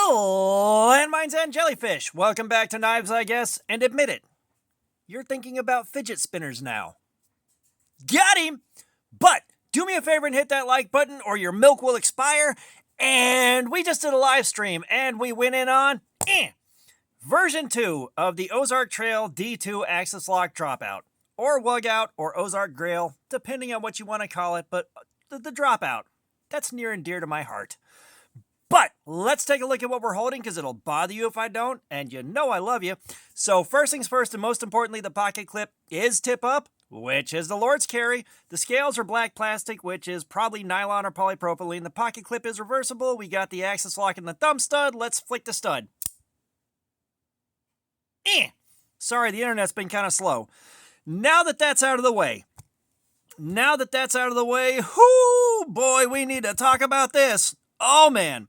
Landmines and jellyfish. Welcome back to Knives, I guess, and admit it, you're thinking about fidget spinners now. Got him! But do me a favor and hit that like button or your milk will expire. And we just did a live stream and we went in on version 2 of the Ozark Trail D2 Axis lock dropout. Or wug out or Ozark Grail, depending on what you want to call it, but the dropout. That's near and dear to my heart. But let's take a look at what we're holding because it'll bother you if I don't, and you know I love you. So first things first, and most importantly, the pocket clip is tip up, which is the Lord's carry. The scales are black plastic, which is probably nylon or polypropylene. The pocket clip is reversible. We got the axis lock and the thumb stud. Let's flick the stud. Sorry, the internet's been kind of slow. Now that that's out of the way, whoo, boy, we need to talk about this. Oh, man.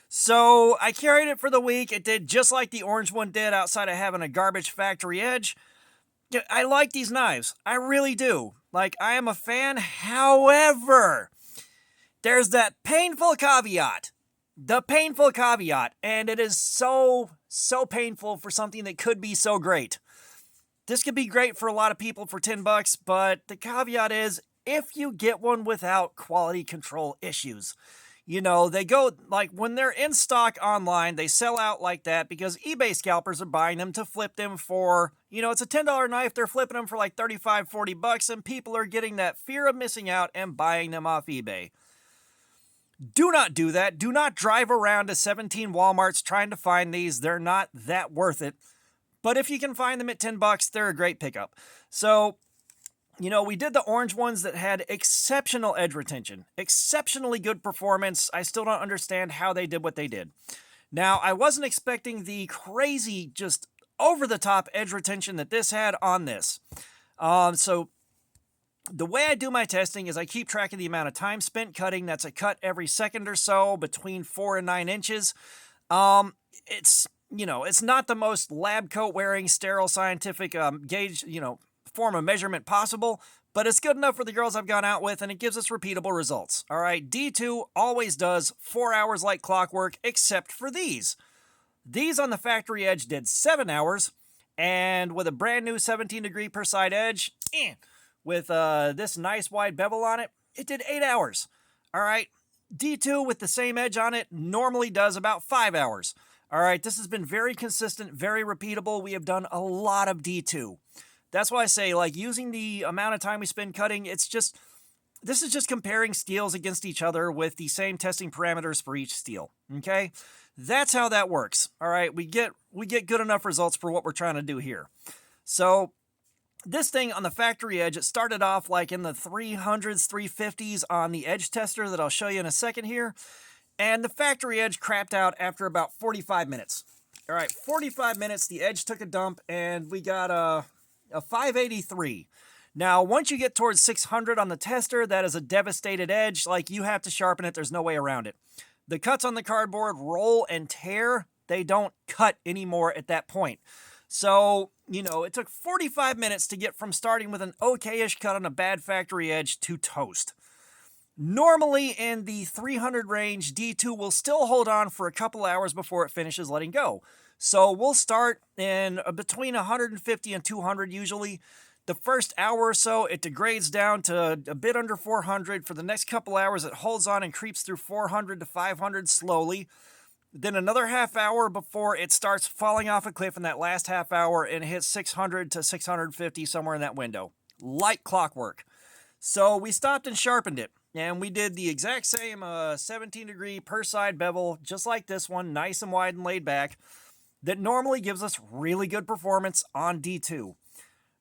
So I carried it for the week. It did just like the orange one did outside of having a garbage factory edge. I like these knives. I really do. Like, I am a fan. However, there's that painful caveat. The painful caveat. And it is so painful for something that could be so great. This could be great for a lot of people for $10, but the caveat is if you get one without quality control issues. You know, they go, like, when they're in stock online, they sell out like that because eBay scalpers are buying them to flip them for, you know, it's a $10 knife, they're flipping them for like $35, $40, and people are getting that fear of missing out and buying them off eBay. Do not do that. Do not drive around to 17 Walmarts trying to find these. They're not that worth it. But if you can find them at $10, they're a great pickup. So, you know, we did the orange ones that had exceptional edge retention, exceptionally good performance. I still don't understand how they did what they did. Now, I wasn't expecting the crazy, just over-the-top edge retention that this had on this. So the way I do my testing is I keep track of the amount of time spent cutting. That's a cut every second or so, between 4 and 9 inches. It's, you know, it's not the most lab coat wearing, sterile, scientific gauge, you know, form of measurement possible, but it's good enough for the girls I've gone out with, and it gives us repeatable results. All right, D2 always does 4 hours like clockwork, except for these. These on the factory edge did 7 hours, and with a brand new 17 degree per side edge, with this nice wide bevel on it, it did 8 hours. All right, D2 with the same edge on it normally does about 5 hours. All right, this has been very consistent, very repeatable. We have done a lot of D2. That's why I say, like, using the amount of time we spend cutting, this is just comparing steels against each other with the same testing parameters for each steel, okay? That's how that works, all right? We get good enough results for what we're trying to do here. So this thing on the factory edge, it started off like in the 300s, 350s on the edge tester that I'll show you in a second here. And the factory edge crapped out after about 45 minutes. All right, 45 minutes, the edge took a dump, and we got a 583. Now, once you get towards 600 on the tester, that is a devastated edge. Like, you have to sharpen it. There's no way around it. The cuts on the cardboard roll and tear. They don't cut anymore at that point. So, you know, it took 45 minutes to get from starting with an okay-ish cut on a bad factory edge to toast. Normally in the 300 range, D2 will still hold on for a couple hours before it finishes letting go. So we'll start in between 150 and 200 usually. The first hour or so, it degrades down to a bit under 400. For the next couple hours, it holds on and creeps through 400 to 500 slowly. Then another half hour before it starts falling off a cliff in that last half hour and hits 600 to 650, somewhere in that window. Like clockwork. So we stopped and sharpened it. And we did the exact same 17 degree per side bevel, just like this one, nice and wide and laid back, that normally gives us really good performance on D2.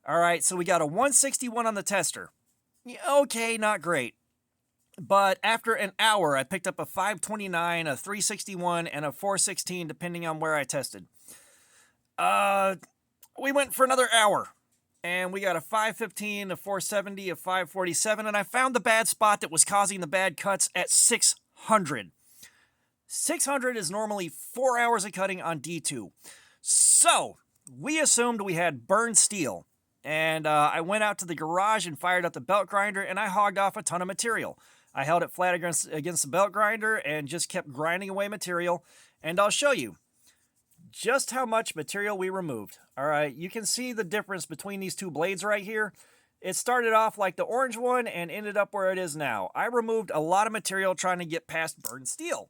All right, so we got a 161 on the tester. Okay, not great. But after an hour, I picked up a 529, a 361, and a 416, depending on where I tested. We went for another hour. And we got a 515, a 470, a 547, and I found the bad spot that was causing the bad cuts at 600. 600 is normally 4 hours of cutting on D2. So, we assumed we had burned steel. And I went out to the garage and fired up the belt grinder, and I hogged off a ton of material. I held it flat against the belt grinder and just kept grinding away material. And I'll show you just how much material we removed. All right, you can see the difference between these two blades right here. It started off like the orange one and ended up where it is now. I removed a lot of material trying to get past burned steel.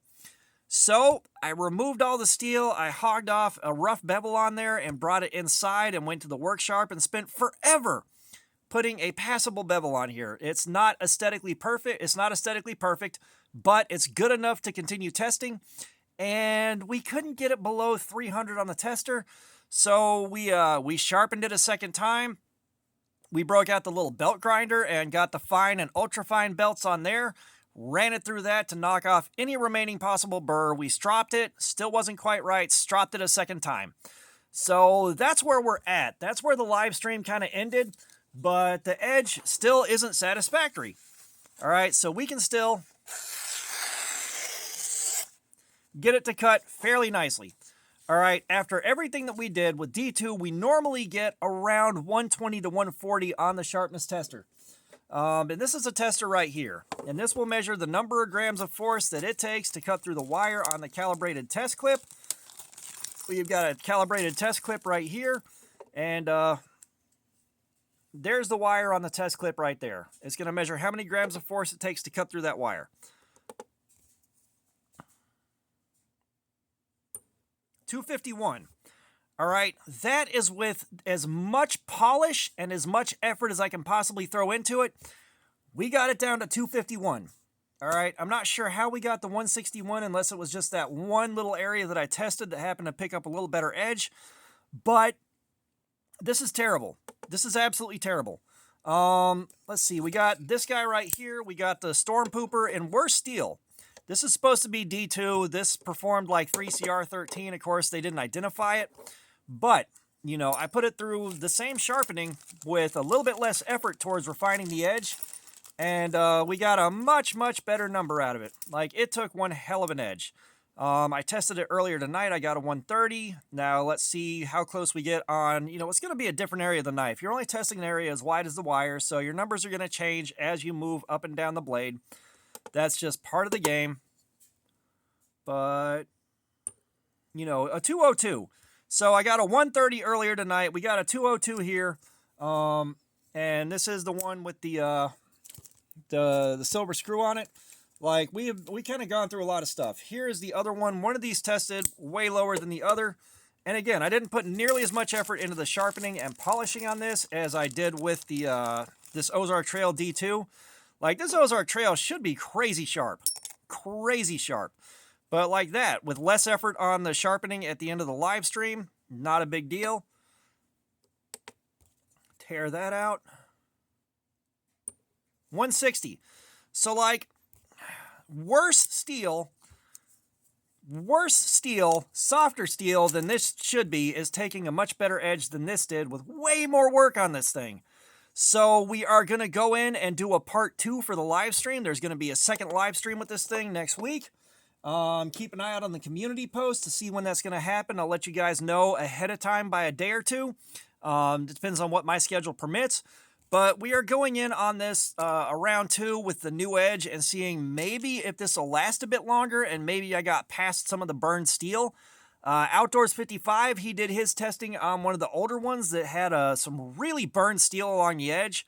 So I removed all the steel, I hogged off a rough bevel on there and brought it inside and went to the workshop and spent forever putting a passable bevel on here. It's not aesthetically perfect, but it's good enough to continue testing. And we couldn't get it below 300 on the tester, so we sharpened it a second time. We broke out the little belt grinder and got the fine and ultra fine belts on there, ran it through that to knock off any remaining possible burr. We stropped it, still wasn't quite right, stropped it a second time. So that's where we're at. That's where the live stream kind of ended, but the edge still isn't satisfactory. All right, so we can still get it to cut fairly nicely. All right, after everything that we did with D2, we normally get around 120 to 140 on the sharpness tester. And this is a tester right here. And this will measure the number of grams of force that it takes to cut through the wire on the calibrated test clip. We've got a calibrated test clip right here. And there's the wire on the test clip right there. It's going to measure how many grams of force it takes to cut through that wire. 251. All right, that is with as much polish and as much effort as I can possibly throw into it. We got it down to 251. All right, I'm not sure how we got the 161 unless it was just that one little area that I tested that happened to pick up a little better edge. But this is terrible. This is absolutely terrible. Let's see, we got this guy right here. We got the Storm Pooper in worse steel. This is supposed to be D2. This performed like 3CR13. Of course, they didn't identify it. But, you know, I put it through the same sharpening with a little bit less effort towards refining the edge. And we got a much, much better number out of it. Like, it took one hell of an edge. I tested it earlier tonight. I got a 130. Now, let's see how close we get on, you know, it's going to be a different area of the knife. You're only testing an area as wide as the wire, so your numbers are going to change as you move up and down the blade. That's just part of the game. But, you know, a 202. So I got a 130 earlier tonight. We got a 202 here. And this is the one with the silver screw on it. Like, we kind of gone through a lot of stuff. Here is the other one. One of these tested way lower than the other. And again, I didn't put nearly as much effort into the sharpening and polishing on this as I did with the this Ozark Trail D2. Like, this Ozark Trail should be crazy sharp. Crazy sharp. But like that, with less effort on the sharpening at the end of the live stream, not a big deal. Tear that out. 160. So, like, worse steel, softer steel than this should be is taking a much better edge than this did with way more work on this thing. So we are going to go in and do a part 2 for the live stream. There's going to be a second live stream with this thing next week. Keep an eye out on the community post to see when that's going to happen. I'll let you guys know ahead of time by a day or two. It depends on what my schedule permits. But we are going in on this round 2 with the new edge and seeing maybe if this will last a bit longer and maybe I got past some of the burned steel. Outdoors 55, he did his testing on one of the older ones that had some really burned steel along the edge.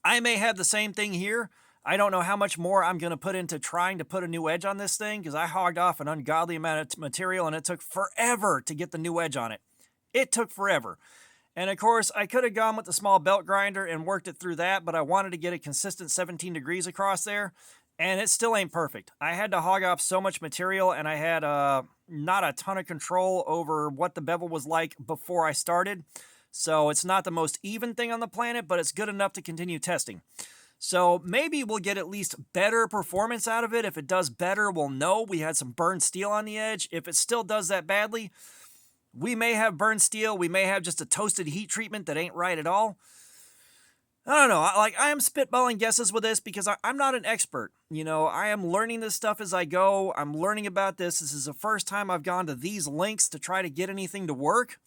I may have the same thing here. I don't know how much more I'm going to put into trying to put a new edge on this thing because I hogged off an ungodly amount of material and it took forever to get the new edge on it. It took forever. And of course, I could have gone with the small belt grinder and worked it through that, but I wanted to get a consistent 17 degrees across there. And it still ain't perfect. I had to hog off so much material, and I had not a ton of control over what the bevel was like before I started. So it's not the most even thing on the planet, but it's good enough to continue testing. So maybe we'll get at least better performance out of it. If it does better, we'll know we had some burned steel on the edge. If it still does that badly, we may have burned steel. We may have just a toasted heat treatment that ain't right at all. I don't know. I am spitballing guesses with this because I'm not an expert. You know, I am learning this stuff as I go. I'm learning about this. This is the first time I've gone to these lengths to try to get anything to work.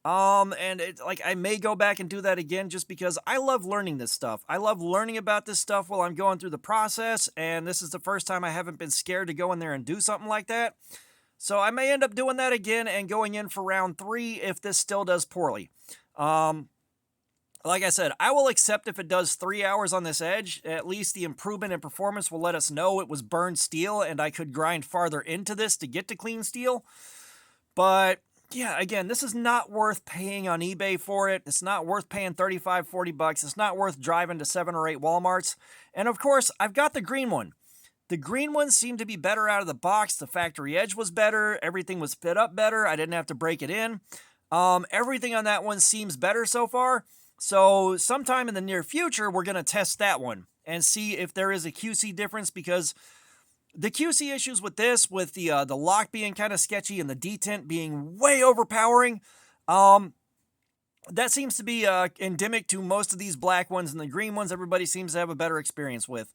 And I may go back and do that again just because I love learning this stuff. I love learning about this stuff while I'm going through the process, and this is the first time I haven't been scared to go in there and do something like that. So I may end up doing that again and going in for round 3 if this still does poorly. Like I said, I will accept if it does 3 hours on this edge. At least the improvement in performance will let us know it was burned steel and I could grind farther into this to get to clean steel. But yeah, again, this is not worth paying on eBay for it. It's not worth paying $35, $40. It's not worth driving to 7 or 8 Walmarts. And of course, I've got the green one. The green one seemed to be better out of the box. The factory edge was better. Everything was fit up better. I didn't have to break it in. Everything on that one seems better so far. So sometime in the near future, we're going to test that one and see if there is a QC difference, because the QC issues with this, with the lock being kind of sketchy and the detent being way overpowering, that seems to be endemic to most of these black ones, and the green ones everybody seems to have a better experience with.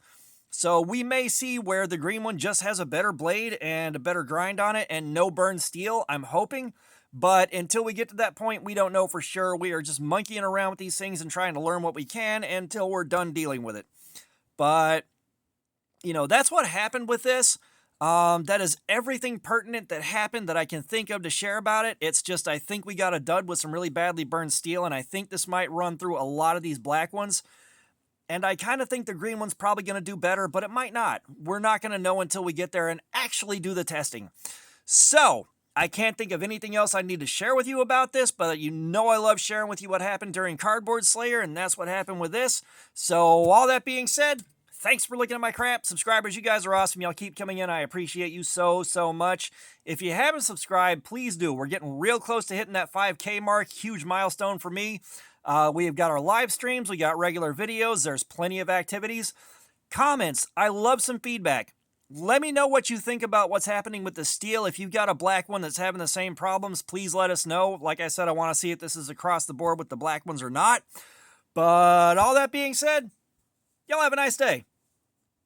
So we may see where the green one just has a better blade and a better grind on it and no burned steel, I'm hoping. But until we get to that point, we don't know for sure. We are just monkeying around with these things and trying to learn what we can until we're done dealing with it. But, you know, that's what happened with this. That is everything pertinent that happened that I can think of to share about it. It's just I think we got a dud with some really badly burned steel, and I think this might run through a lot of these black ones. And I kind of think the green one's probably going to do better, but it might not. We're not going to know until we get there and actually do the testing. So I can't think of anything else I need to share with you about this, but you know I love sharing with you what happened during Cardboard Slayer, and that's what happened with this. So all that being said, thanks for looking at my crap. Subscribers, you guys are awesome. Y'all keep coming in. I appreciate you so much. If you haven't subscribed, please do. We're getting real close to hitting that 5K mark. Huge milestone for me. We have got our live streams. We got regular videos. There's plenty of activities. Comments. I love some feedback. Let me know what you think about what's happening with the steel. If you've got a black one that's having the same problems, please let us know. Like I said, I want to see if this is across the board with the black ones or not. But all that being said, y'all have a nice day.